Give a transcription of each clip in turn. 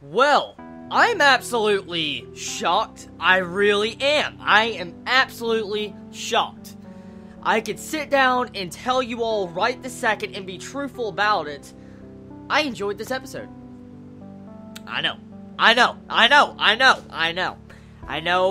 Well, I'm absolutely shocked. I really am. I am absolutely shocked. I could sit down and tell you all right this second and be truthful about it. I enjoyed this episode. I know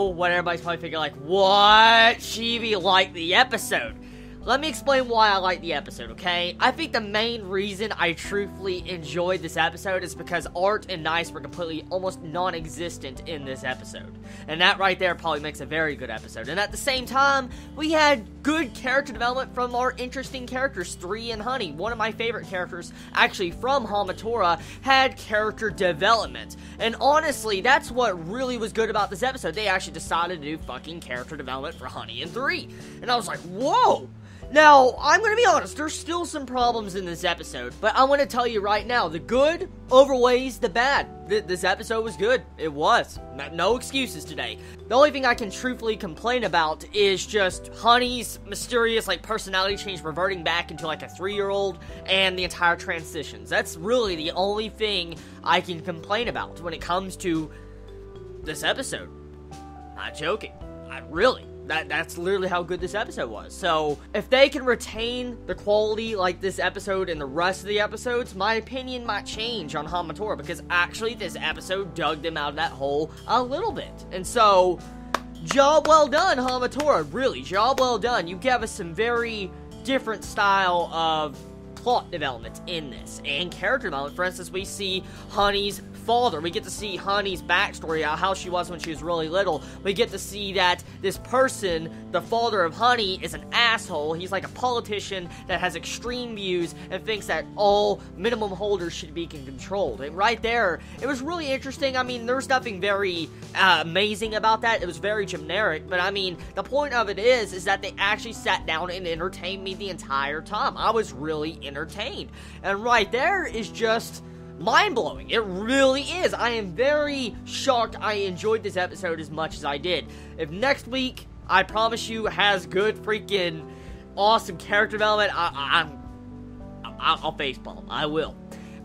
what everybody's probably thinking, like, what? Chibi liked the episode. Let me explain why I like the episode, okay? I think the main reason I truthfully enjoyed this episode is because Art and Nice were completely, almost non-existent in this episode. And that right there probably makes a very good episode. And at the same time, we had good character development from our interesting characters, Three and Honey. One of my favorite characters, actually from Hamatora, had character development. And honestly, that's what really was good about this episode. They actually decided to do fucking character development for Honey and Three. And I was like, whoa! Now, I'm going to be honest, there's still some problems in this episode, but I want to tell you right now, the good overweighs the bad. This episode was good. It was. No excuses today. The only thing I can truthfully complain about is just Honey's mysterious, personality change reverting back into, a 3-year-old, and the entire transitions. That's really the only thing I can complain about when it comes to this episode. Not joking. That's literally how good this episode was. So, if they can retain the quality like this episode and the rest of the episodes, my opinion might change on Hamatora, because actually this episode dug them out of that hole a little bit. And so, job well done, Hamatora. Really, job well done. You gave us some very different style of plot development in this, and character development. For instance, we see Honey's father. We get to see Honey's backstory, how she was when she was really little. We get to see that this person, the father of Honey, is an asshole. He's like a politician that has extreme views and thinks that all minimum holders should be controlled. And right there, it was really interesting. I mean, there was nothing very amazing about that. It was very generic, but I mean, the point of it is that they actually sat down and entertained me the entire time. I was really entertained. And right there is just mind-blowing. It really is. I am very shocked I enjoyed this episode as much as I did. If next week, I promise you, has good freaking awesome character development, I'll facepalm. I will.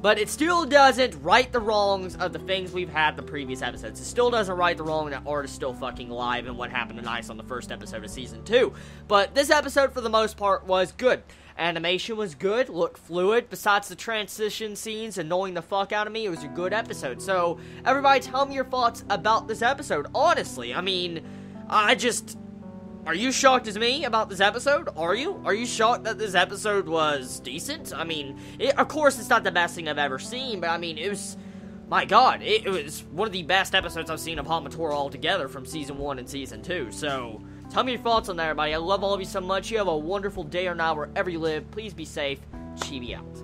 But it still doesn't right the wrongs of the things we've had the previous episodes. It still doesn't right the wrong that Art is still fucking alive and what happened to Nice on the first episode of Season 2. But this episode, for the most part, was good. Animation was good, looked fluid. Besides the transition scenes annoying the fuck out of me, it was a good episode. So, everybody tell me your thoughts about this episode. Honestly, I mean, are you shocked as me about this episode? Are you? Are you shocked that this episode was decent? I mean, of course it's not the best thing I've ever seen, but I mean, it was, my god, it was one of the best episodes I've seen of Hamatora altogether from Season 1 and Season 2, so tell me your thoughts on that, everybody. I love all of you so much. You have a wonderful day or night wherever you live. Please be safe. Chibi out.